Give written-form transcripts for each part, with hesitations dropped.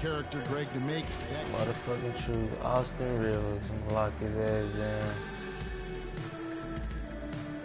character, Greg, to make that. Motherfucking true. Austin Rivers and lock his ass down.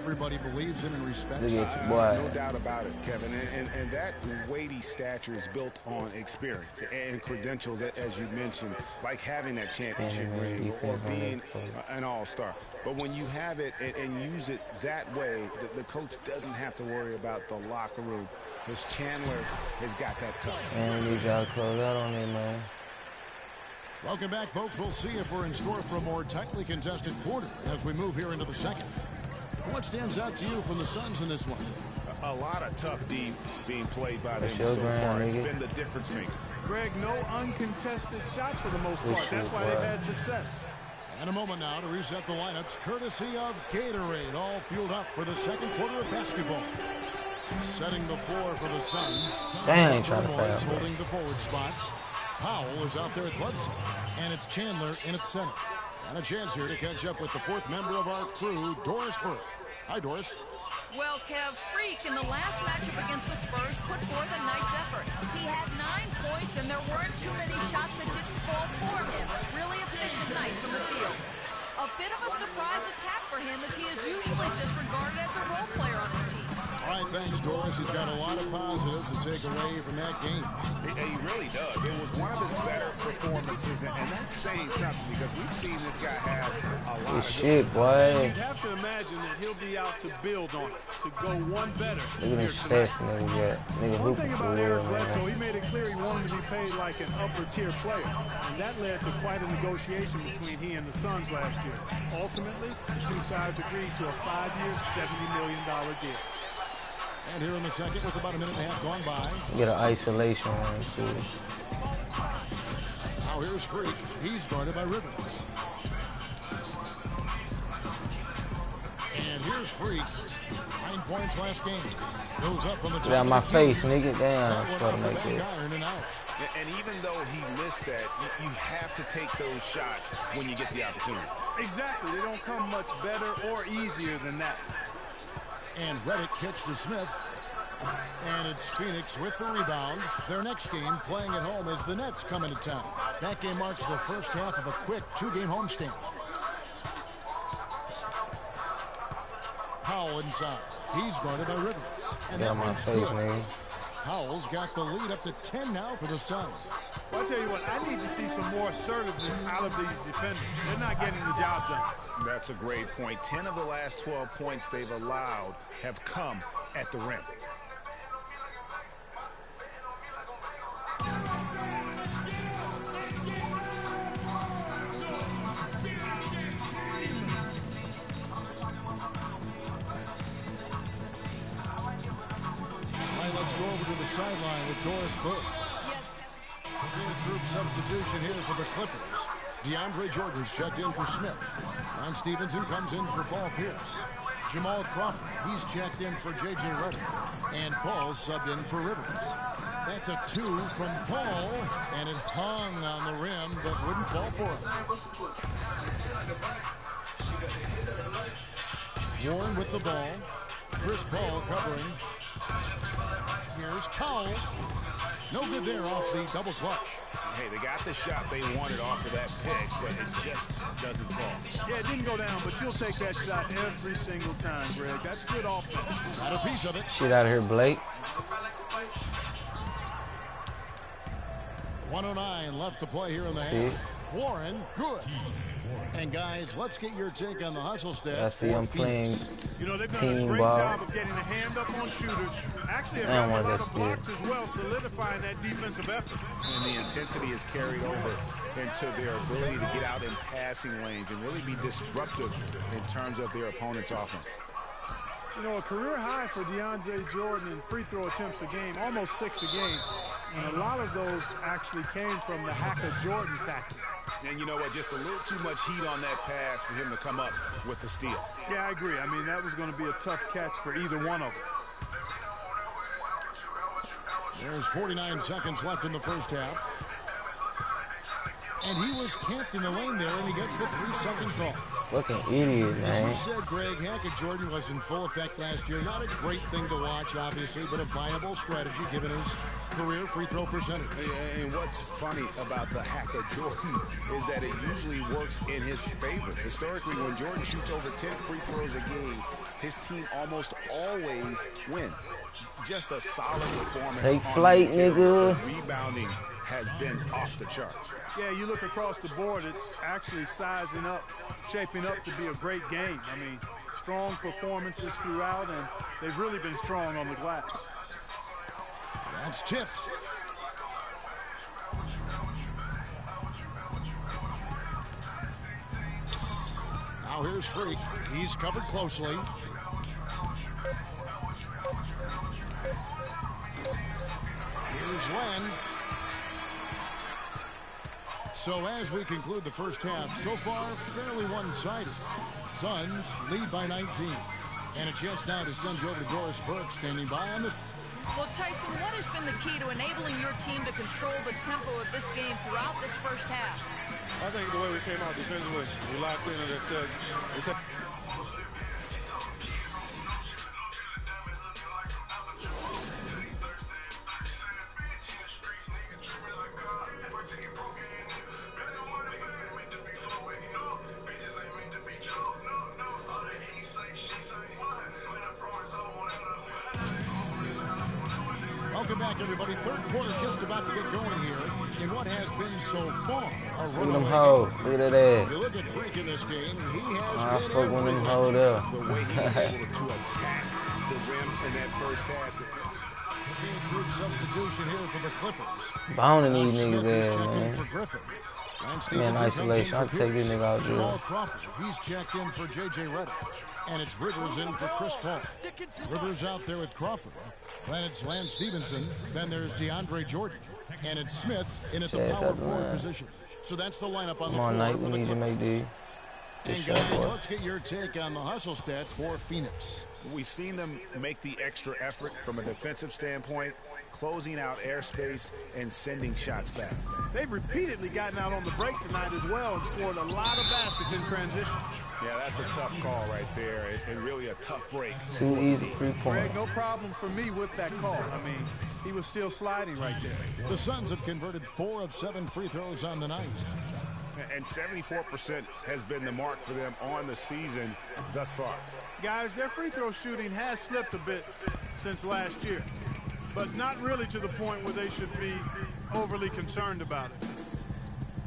Everybody believes in and respects. Look at you, boy. No doubt about it, Kevin. And that weighty stature is built on experience and credentials, as you mentioned, like having that championship ring or being an all-star. But when you have it and use it that way, the coach doesn't have to worry about the locker room because Chandler has got that covered. Man, we got to close out on it, man. Welcome back, folks. We'll see if we're in store for a more tightly contested quarter as we move here into the second. What stands out to you from the Suns in this one? A lot of tough D being played by them so far. It's been the difference maker. Greg, no uncontested shots for the most part. That's why they've had success. And a moment now to reset the lineups, courtesy of Gatorade, all fueled up for the second quarter of basketball. Setting the floor for the Suns. Dang, trying to pass. Holding the forward spots. Powell is out there at Bledsoe, and it's Chandler in at center. And a chance here to catch up with the fourth member of our crew, Doris Burke. Hi, Doris. Well, Kev, Freak in the last matchup against the Spurs put forth a nice effort. He had 9 points, and there weren't too many shots that didn't fall for him. Really efficient night from the field. A bit of a surprise attack for him, as he is usually just regarded as a role player on his team. All right, thanks, Doris. He's got a lot of positives to take away from that game. He really does. It was one of his better performances, and that's saying something because we've seen this guy have a lot of shit, boy. You'd have to imagine that he'll be out to build on it, to go one better. Look at the stats nigga got. Nigga One thing about Eric Bledsoe, man. he made it clear he wanted to be paid like an upper-tier player, and that led to quite a negotiation between he and the Suns last year. Ultimately, the two sides agreed to a 5-year, $70 million deal. And here in the second, with about a minute and a half gone by. Get an isolation one, too. Now here's Freak. He's guarded by Rivers. And here's Freak. 9 points last game. Goes up on the top. Get out my face, key. nigga. Damn, I'm trying to make it. And even though he missed that, you have to take those shots when you get the opportunity. Exactly. They don't come much better or easier than that. And Reddick kicks to Smith. And it's Phoenix with the rebound. Their next game, playing at home, as the Nets come into town. That game marks the first half of a quick 2-game homestand. Powell inside. He's guarded by Rivers. And Get that on my one's face, good. nigga. Powell's got the lead up to 10 now for the Suns. Well, I'll tell you what, I need to see some more assertiveness out of these defenders. They're not getting the job done. That's a great point. 10 of the last 12 points they've allowed have come at the rim. Let's go over to the sideline with Doris Burke. Group substitution here for the Clippers. DeAndre Jordan's checked in for Smith. Ron Stevenson comes in for Paul Pierce. Jamal Crawford, he's checked in for J.J. Redick. And Paul's subbed in for Rivers. That's a 2 from Paul, and it hung on the rim, but wouldn't fall for him. Warren with the ball. Chris Paul covering. Here's Powell. No good there off the double clutch. Hey, they got the shot they wanted off of that pick, but it just doesn't fall. Yeah, it didn't go down, but you'll take that shot every single time, Greg. That's good offense. Got a piece of it. Shit out of here, Blake. 109 left to play here in the half. Warren, good. And guys, let's get your take on the hustle stats. I see I'm playing You know, they've done a great job of getting a hand up on shooters. Actually, have got a lot of blocks as well, solidifying that defensive effort. And the intensity is carried over into their ability to get out in passing lanes and really be disruptive in terms of their opponent's offense. You know, a career high for DeAndre Jordan in free throw attempts a game, almost 6 a game. And a lot of those actually came from the Hacker-Jordan tactic. And you know what, just a little too much heat on that pass for him to come up with the steal. Yeah, I agree. I mean, that was going to be a tough catch for either one of them. There's 49 seconds left in the first half. And he was camped in the lane there, and he gets the 3-second call. Fucking idiot, As you man. said, Greg, Hackett Jordan was in full effect last year. Not a great thing to watch, obviously, but a viable strategy given his career free throw percentage. And what's funny about the Hackett Jordan is that it usually works in his favor. Historically, when Jordan shoots over 10 free throws a game, his team almost always wins. Just a solid performance. Take flight, nigga. Rebounding has been off the charts. Yeah, you look across the board, it's actually sizing up, shaping up to be a great game. I mean, strong performances throughout, and they've really been strong on the glass. That's tipped. Now here's Freak. He's covered closely. Here's Len. So as we conclude the first half, so far fairly one-sided. Suns lead by 19. And a chance now to send you over to Doris Burke standing by on this. Well, Tyson, what has been the key to enabling your team to control the tempo of this game throughout this first half? I think the way we came out defensively, we locked in and it says Welcome back, everybody. Third quarter just about to get going here in what has been so far a Look at them runaway hoes. game. Look at that. You look at Freak in this game, he has I been fuck with them everywhere. hoes there. The way he was able to attack the rim in that first half. Group substitution here for the Clippers. Bounding these Smith niggas is in, checked in man. for Griffin. And Man, Stevenson isolation. comes in I'll take this nigga out Jamal there. Crawford, he's checked in for J.J. Redick. And it's Rivers in for Chris Paul. Rivers out there with Crawford. Then it's Lance Stevenson. Then there's DeAndre Jordan. And it's Smith in at the Yes, power that's forward right. position. So that's the lineup on Come the on, floor Knight. for We the need to make Clippers. these. And Good guys, shot, boy. let's get your take on the hustle stats for Phoenix. We've seen them make the extra effort from a defensive standpoint, closing out airspace and sending shots back. They've repeatedly gotten out on the break tonight as well and scored a lot of baskets in transition. Yeah, that's a tough call right there, and really a tough break. Too easy 3 Greg, point. no problem for me with that call. I mean, he was still sliding right there. The Suns have converted 4 of 7 free throws on the night. And 74% has been the mark for them on the season thus far. Guys, their free throw shooting has slipped a bit since last year, but not really to the point where they should be overly concerned about it.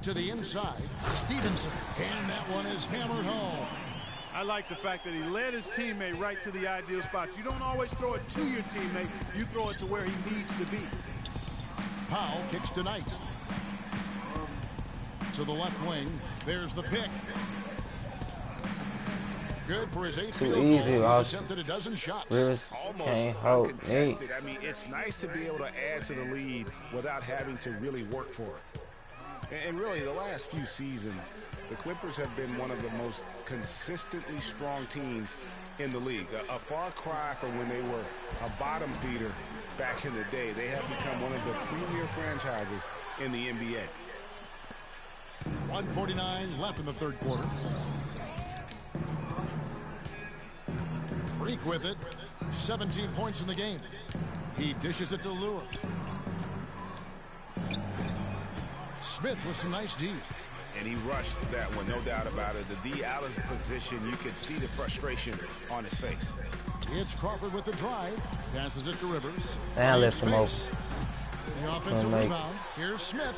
To the inside, Stevenson. And that one is hammered home. I like the fact that he led his teammate right to the ideal spot. You don't always throw it to your teammate. You throw it to where he needs to be. Powell kicks to Knight. To the left wing, there's the pick. Good for his 8th Too field easy, goal. He's Austin. attempted a dozen shots. Rivers Almost can't hold me. uncontested. I mean, it's nice to be able to add to the lead without having to really work for it. And really, the last few seasons, the Clippers have been one of the most consistently strong teams in the league. A far cry from when they were a bottom feeder back in the day. They have become one of the premier franchises in the NBA. 1:49 left in the third quarter. Freak with it. 17 points in the game. He dishes it to Lure. Smith with some nice D. And he rushed that one, no doubt about it. The D out of position, you could see the frustration on his face. It's Crawford with the drive. Passes it to Rivers. And Finds lift him up. space. The offensive Make. rebound. Here's Smith.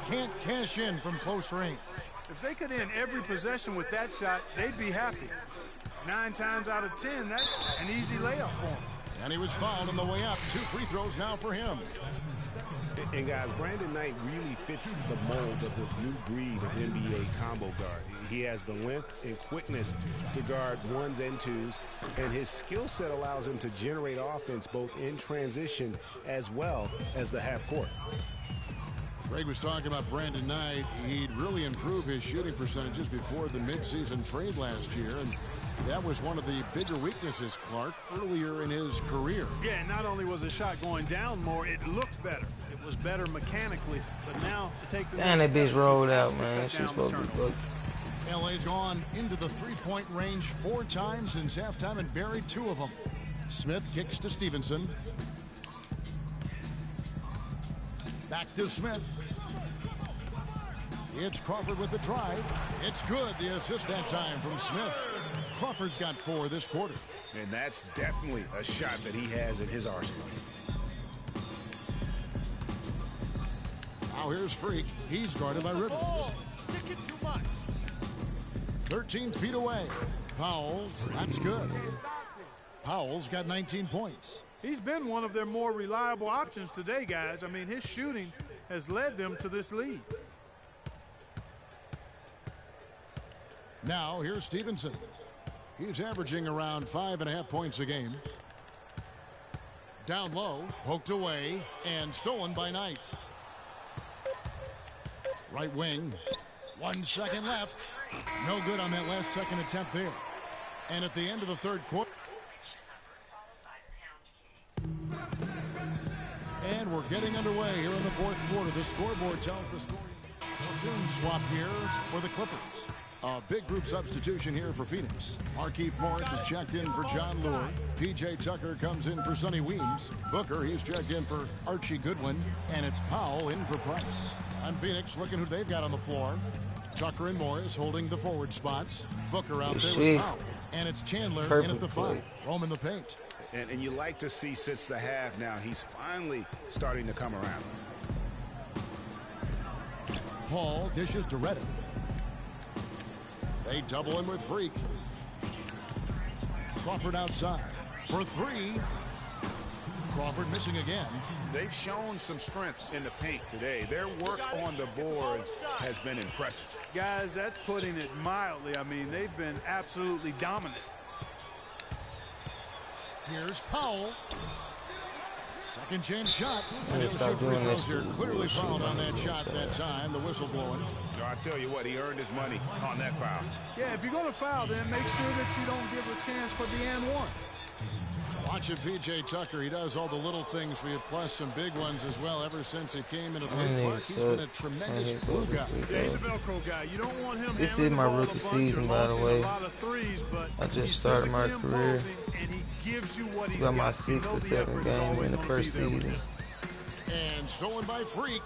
Can't cash in from close range. If they could end every possession with that shot, they'd be happy. 9 times out of 10, that's an easy layup for him. And he was fouled on the way up. 2 free throws now for him. And guys, Brandon Knight really fits the mold of this new breed of NBA combo guard. He has the length and quickness to guard 1s and 2s, and his skill set allows him to generate offense both in transition as well as the half court. Greg was talking about Brandon Knight. He'd really improve his shooting percentages before the midseason trade last year, and that was one of the bigger weaknesses, Clark, earlier in his career. Yeah, not only was the shot going down more, it looked better. It was better mechanically, but now to take the Damn, next that bitch step, rolled he has out, to man. cut She's down the supposed to be turnovers. booked. LA's gone into the three-point range 4 times since halftime and buried 2 of them. Smith kicks to Stevenson. Back to Smith. It's Crawford with the drive. It's good. The assist that time from Smith. Crawford's got 4 this quarter. And that's definitely a shot that he has in his arsenal. Now here's Freak. He's guarded by Rivers. 13 feet away. Powell, that's good. Powell's got 19 points. He's been one of their more reliable options today, guys. I mean, his shooting has led them to this lead. Now here's Stevenson. He's averaging around 5.5 points a game. Down low, poked away, and stolen by Knight. Right wing. 1 second left. No good on that last second attempt there. And at the end of the third quarter. And we're getting underway here in the fourth quarter. The scoreboard tells the story. Platoon swap here for the Clippers. A big group substitution here for Phoenix. Markieff Morris is checked in for John Lure. P.J. Tucker comes in for Sonny Weems. Booker, he's checked in for Archie Goodwin. And it's Powell in for Price. On Phoenix, looking who they've got on the floor. Tucker and Morris holding the forward spots. Booker out there with Powell. And it's Chandler in at the 5. Roaming the paint. And you like to see since the half now, he's finally starting to come around. Paul dishes to Reddick. They double him with Freak. Crawford outside for 3. Crawford missing again. They've shown some strength in the paint today. Their work on the boards has been impressive. Guys, that's putting it mildly. I mean, they've been absolutely dominant. Here's Powell. Second chance shot. And he'll shoot free throws here. Clearly fouled on that shot that time. The whistle blowing. I tell you what, he earned his money on that foul. Yeah, if you're going to foul, then make sure that you don't give a chance for the and one. Watching P.J. Tucker, he does all the little things for you, plus some big ones as well. Ever since he came into the league park, he's been a tremendous glue guy. Yeah, he's a Velcro guy. You don't want him. This is my rookie season, by the way. I just started my career. Got my 6th or 7th game in the first season. And stolen by Freak.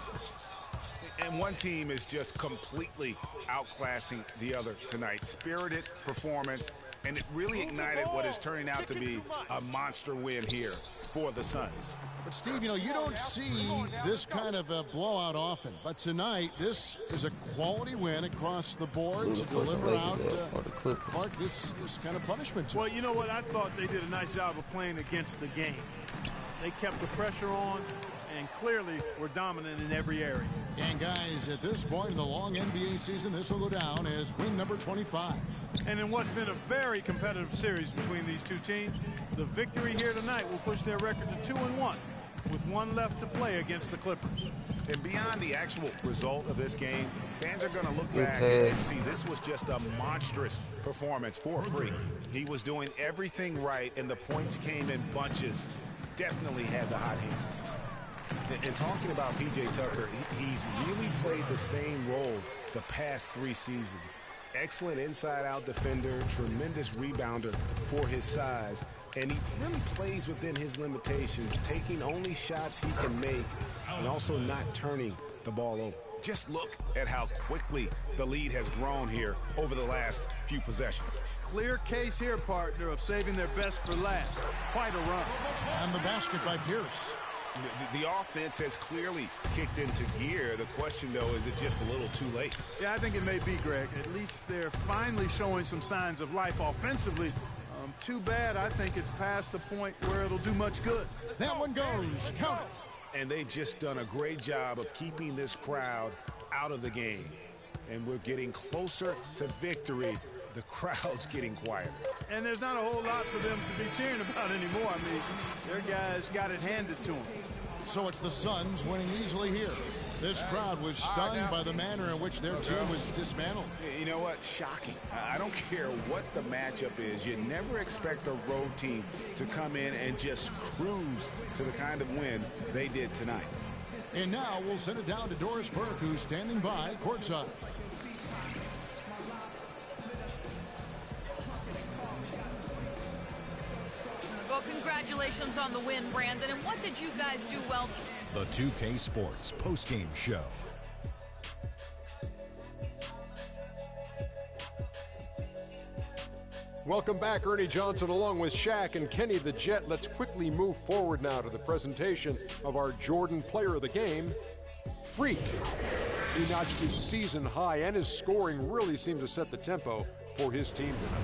And one team is just completely outclassing the other tonight. Spirited performance. And it really ignited what is turning out to be a monster win here for the Suns. But, Steve, you don't see this kind of a blowout often. But tonight, this is a quality win across the board to deliver out Clark this kind of punishment. Well, you know what? I thought they did a nice job of playing against the game. They kept the pressure on and clearly were dominant in every area. And, guys, at this point in the long NBA season, this will go down as win number 25. And in what's been a very competitive series between these two teams, the victory here tonight will push their record to 2-1 with 1 left to play against the Clippers. And beyond the actual result of this game, fans are going to look back and see this was just a monstrous performance for Freak. He was doing everything right, and the points came in bunches. Definitely had the hot hand. And talking about P.J. Tucker, he's really played the same role the past 3 seasons. Excellent inside-out defender, tremendous rebounder for his size, and he really plays within his limitations, taking only shots he can make and also not turning the ball over. Just look at how quickly the lead has grown here over the last few possessions. Clear case here, partner, of saving their best for last. Quite a run. And the basket by Pierce. The offense has clearly kicked into gear. The question, though, is it just a little too late? Yeah, I think it may be, Greg. At least they're finally showing some signs of life offensively. Too bad I think it's past the point where it'll do much good. That one goes. Count it. And they've just done a great job of keeping this crowd out of the game. And we're getting closer to victory. The crowd's getting quieter. And there's not a whole lot for them to be cheering about anymore. I mean, their guys got it handed to them. So it's the Suns winning easily here. This crowd was stunned by the manner in which their team was dismantled. You know what? Shocking. I don't care what the matchup is. You never expect a road team to come in and just cruise to the kind of win they did tonight. And now we'll send it down to Doris Burke, who's standing by courtside. Well, congratulations on the win, Brandon. And what did you guys do well? The 2K Sports postgame show. Welcome back, Ernie Johnson along with Shaq and Kenny the Jet. Let's quickly move forward now to the presentation of our Jordan Player of the Game, Freak. He notched his season high, and his scoring really seemed to set the tempo for his team tonight.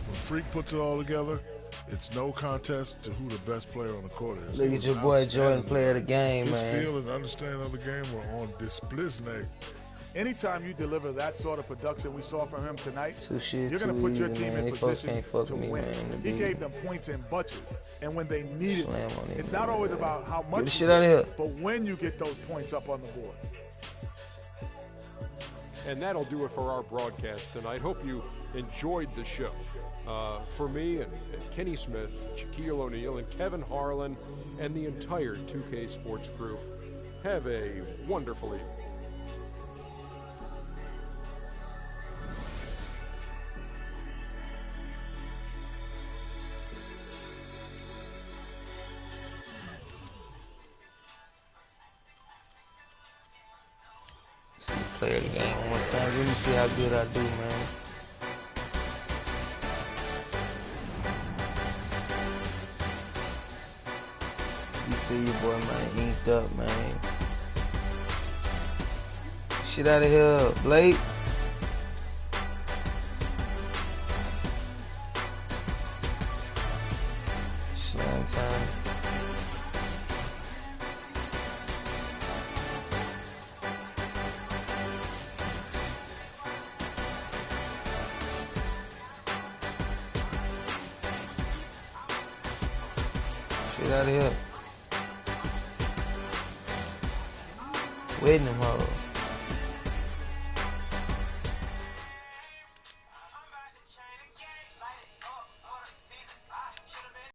When Freak puts it all together, it's no contest to who the best player on the court is. Look at your boy Jordan, Player of the Game, His man. feel and understanding of the game were on display. Anytime you deliver that sort of production we saw from him tonight, You're going to put your team in position to me, win. Man, he gave them points in bunches, and when they needed them, it's not always about how much, get the shit out of here. But when you get those points up on the board. And that'll do it for our broadcast tonight. Hope you enjoyed the show. For me and Kenny Smith, Shaquille O'Neal, and Kevin Harlan, and the entire 2K Sports crew, have a wonderful evening. Player of the game one more time. Let me see how good I do, man. You see your boy, man, inked up, man. Shit out of here, Blake. Slam time. Get out of here. Waiting them hoes.